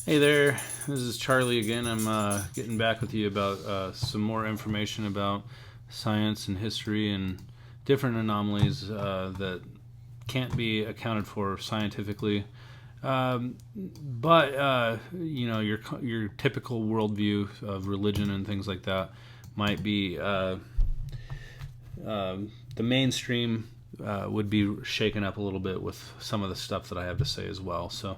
Hey there, this is Charlie again. I'm getting back with you about some more information about science and history and different anomalies that can't be accounted for scientifically. But your typical worldview of religion and things like that might be the mainstream would be shaken up a little bit with some of the stuff that I have to say as well. So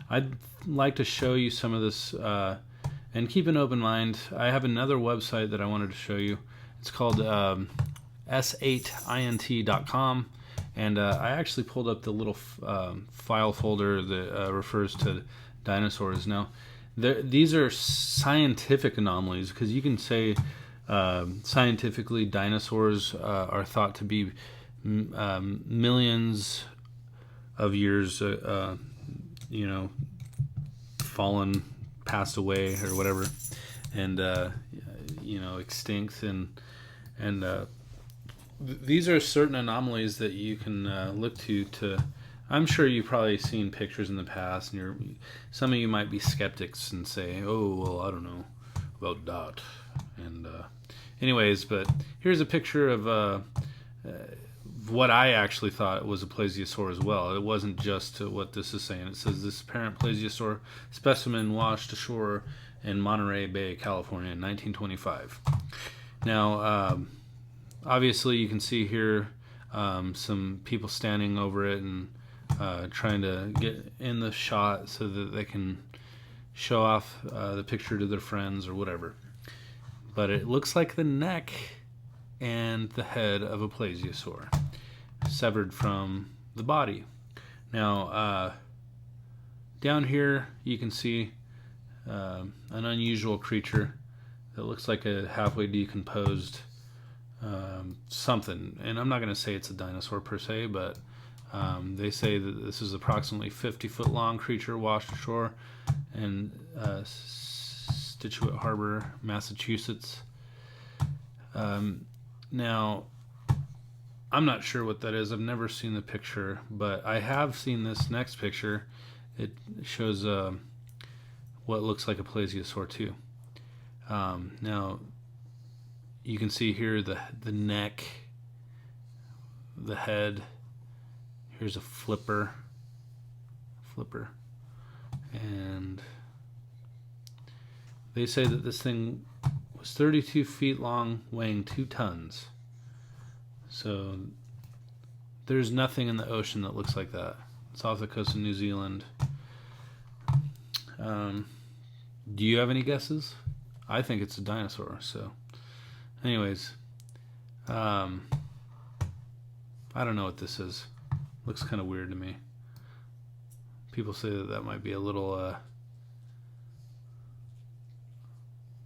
I'd like to show you some of this and keep an open mind. I have another website that I wanted to show you. It's called s8int.com, and I actually pulled up the little file folder that refers to dinosaurs. Now, these are scientific anomalies because you can say scientifically dinosaurs are thought to be millions of years fallen, passed away or whatever, and extinct, and these are certain anomalies that you can look to. I'm sure you've probably seen pictures in the past, and some of you might be skeptics and say, "Oh, well, I don't know about that." And anyways, but here's a picture of what I actually thought was a plesiosaur as well. It wasn't just what this is saying. It says this apparent plesiosaur specimen washed ashore in Monterey Bay, California in 1925. Now, obviously you can see here some people standing over it and trying to get in the shot so that they can show off the picture to their friends or whatever. But it looks like the neck and the head of a plesiosaur, severed from the body. Now, down here you can see an unusual creature that looks like a halfway decomposed something. And I'm not going to say it's a dinosaur per se, but they say that this is approximately 50-foot long creature washed ashore in Scituate Harbor, Massachusetts. Now, I'm not sure what that is. I've never seen the picture, but I have seen this next picture. It shows what looks like a plesiosaur too. Now, you can see here the neck, the head. Here's a flipper, and they say that this thing was 32 feet long, weighing 2 tons. So there's nothing in the ocean that looks like that. It's off the coast of New Zealand. Do you have any guesses? I think it's a dinosaur. So anyways, I don't know what this is. Looks kind of weird to me. People say that might be a little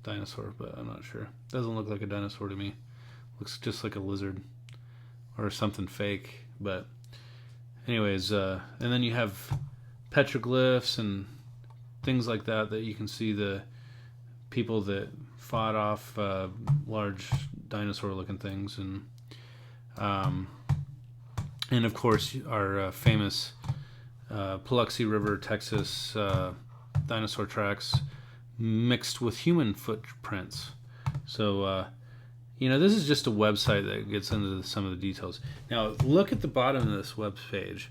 dinosaur, but I'm not sure. Doesn't look like a dinosaur to me. Looks just like a lizard or something fake. But anyways, and then you have petroglyphs and things like that you can see the people that fought off large dinosaur looking things, and of course our famous Paluxy River, Texas dinosaur tracks mixed with human footprints. So this is just a website that gets into some of the details. Now look at the bottom of this web page.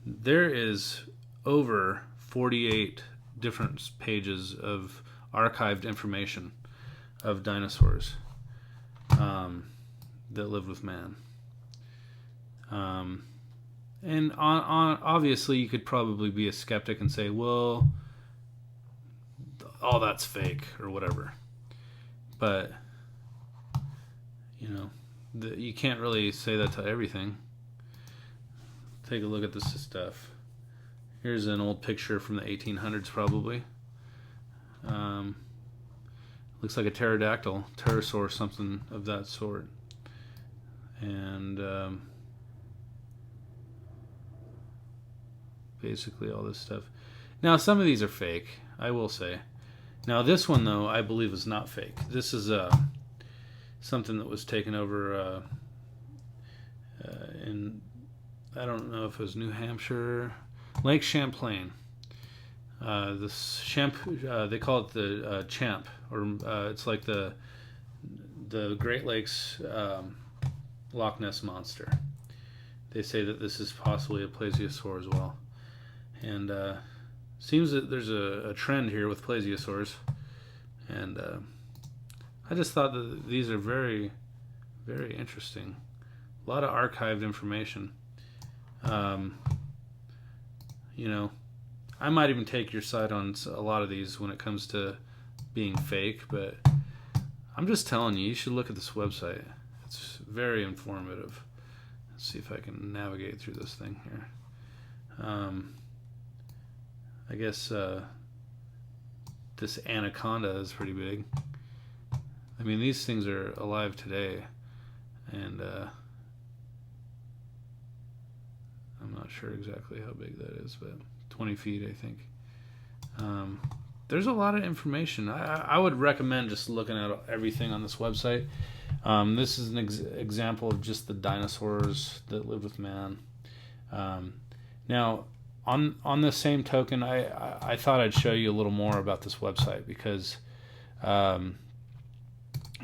There is over 48 different pages of archived information of dinosaurs that lived with man. And on obviously you could probably be a skeptic and say, well, all that's fake or whatever. But you can't really say that to everything. Take a look at this stuff. Here's an old picture from the 1800s probably. Looks like a pterodactyl, pterosaur, something of that sort. And basically all this stuff. Now some of these are fake, I will say. Now this one though, I believe is not fake. This is something that was taken over in, I don't know if it was New Hampshire, Lake Champlain. This shampoo, they call it the champ, or it's like the Great Lakes Loch Ness monster. They say that this is possibly a plesiosaur as well, and seems that there's a trend here with plesiosaurs, and I just thought that these are very, very interesting. A lot of archived information. Um, you know, I might even take your side on a lot of these when it comes to being fake, but I'm just telling you, you should look at this website. It's very informative. Let's see if I can navigate through this thing here. I guess this anaconda is pretty big. I mean, these things are alive today, and I'm not sure exactly how big that is, but 20 feet, I think. There's a lot of information. I would recommend just looking at everything on this website. This is an example of just the dinosaurs that lived with man. Now, on the same token, I thought I'd show you a little more about this website because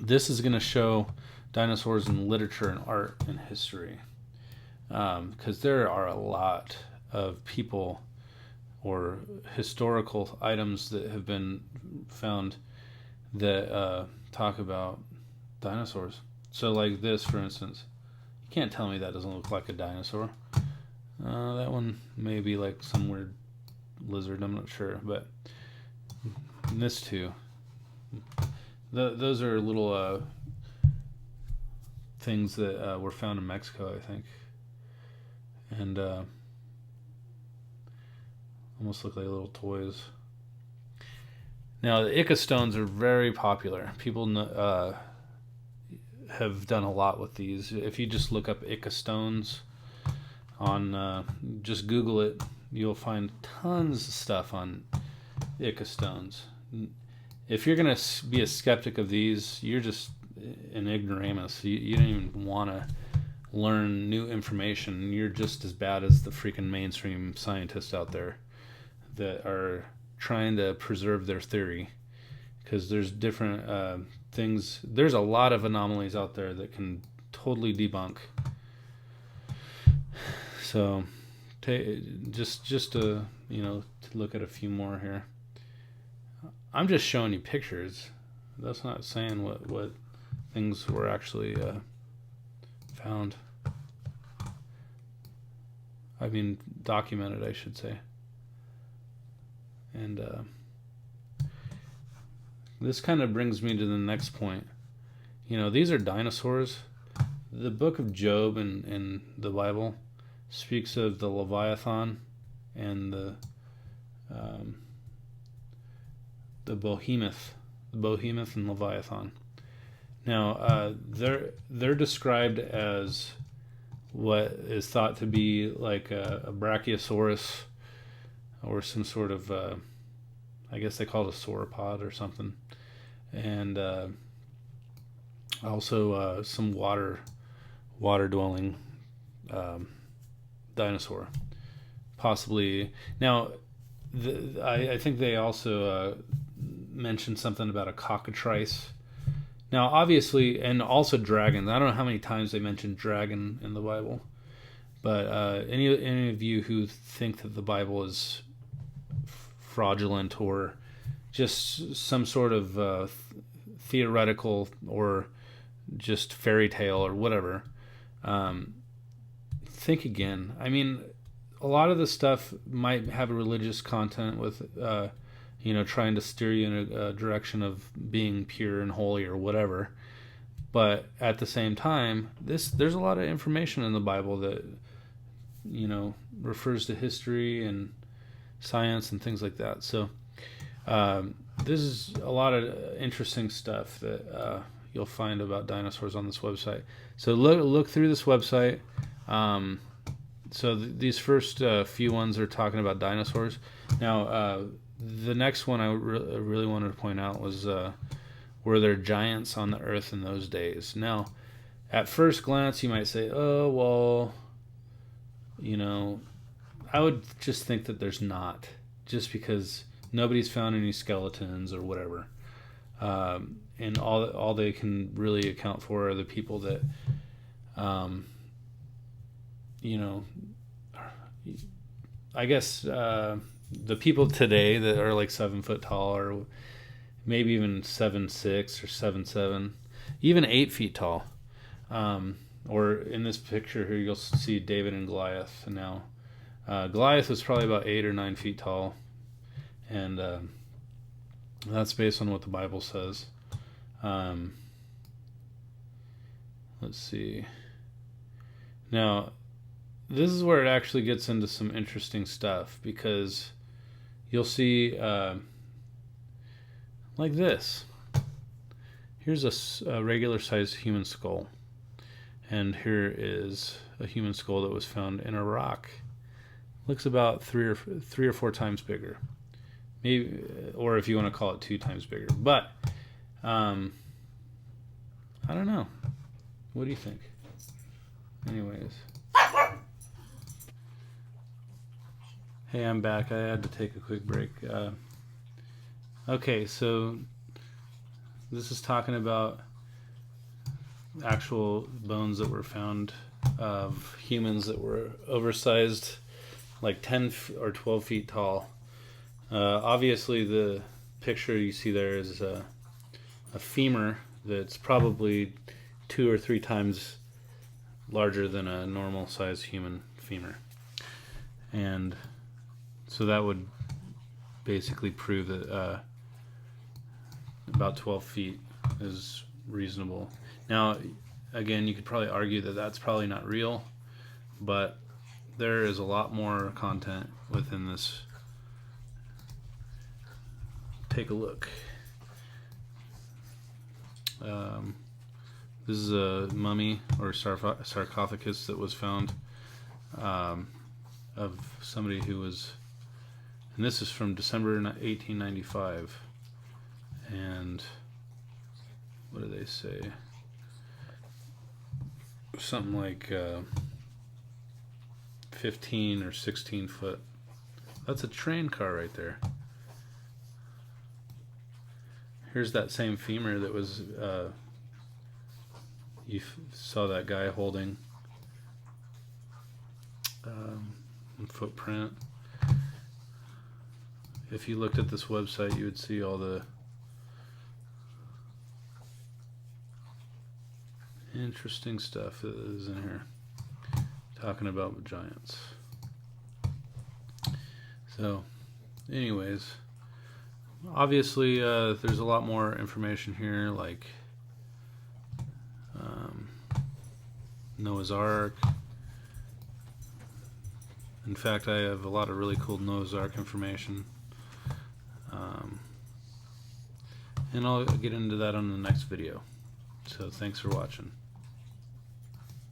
this is going to show dinosaurs in literature and art and history. Because there are a lot of people or historical items that have been found that talk about dinosaurs. So like this, for instance. You can't tell me that doesn't look like a dinosaur. That one may be like some weird lizard, I'm not sure. But this too. Those are little things that were found in Mexico, I think. And almost look like little toys. Now, the Ica stones are very popular. People have done a lot with these. If you just look up Ica stones on, just Google it, you'll find tons of stuff on Ica stones. If you're going to be a skeptic of these, you're just an ignoramus. You don't even want to learn new information. You're just as bad as the freaking mainstream scientists out there that are trying to preserve their theory, because there's different things. There's a lot of anomalies out there that can totally debunk. So just to to look at a few more here. I'm just showing you pictures. That's not saying what things were actually found. I mean, documented, I should say. And this kind of brings me to the next point. These are dinosaurs. The book of Job in the Bible speaks of the Leviathan and the behemoth and Leviathan. Now, they're described as what is thought to be like a brachiosaurus, or some sort of, I guess they call it a sauropod or something, and also some water-dwelling dinosaur, possibly. Now, I think they also mentioned something about a cockatrice. Now, obviously, and also dragons. I don't know how many times they mentioned dragon in the Bible, but any of you who think that the Bible is fraudulent or just some sort of theoretical or just fairy tale or whatever, think again. I mean, a lot of the stuff might have a religious content with trying to steer you in a direction of being pure and holy or whatever. But at the same time, there's a lot of information in the Bible that refers to history and science and things like that. So this is a lot of interesting stuff that you'll find about dinosaurs on this website. So look through this website. So these first few ones are talking about dinosaurs. Now, the next one I really wanted to point out was were there giants on the earth in those days? Now, at first glance, you might say, oh, well, I would just think that there's not. just because nobody's found any skeletons or whatever. And all they can really account for are the people that, you know, I guess the people today that are like 7 foot tall, or maybe even 7'6" or 7'7", even 8 feet tall. Or in this picture here, you'll see David and Goliath. Now, Goliath was probably about 8 or 9 feet tall, and that's based on what the Bible says. Let's see. Now, this is where it actually gets into some interesting stuff, because you'll see like this. Here's a regular sized human skull, and here is a human skull that was found in a rock. Looks about three or four times bigger, maybe, or if you want to call it 2 times bigger. But I don't know. What do you think? Anyways. Hey, I'm back. I had to take a quick break. Okay, so this is talking about actual bones that were found of humans that were oversized, like 10 or 12 feet tall. Obviously, the picture you see there is a femur that's probably 2 or 3 times larger than a normal sized human femur. And so that would basically prove that about 12 feet is reasonable. Now, again, you could probably argue that that's probably not real, but there is a lot more content within this. Take a look. This is a mummy or sarcophagus that was found of somebody who was, and this is from December 1895, and what do they say? Something like 15 or 16 foot. That's a train car right there. Here's that same femur that was, you saw that guy holding, footprint. If you looked at this website, you would see all the interesting stuff that is in here talking about giants. So anyways, obviously there's a lot more information here, like Noah's Ark. In fact, I have a lot of really cool Noah's Ark information, and I'll get into that on the next video. So thanks for watching.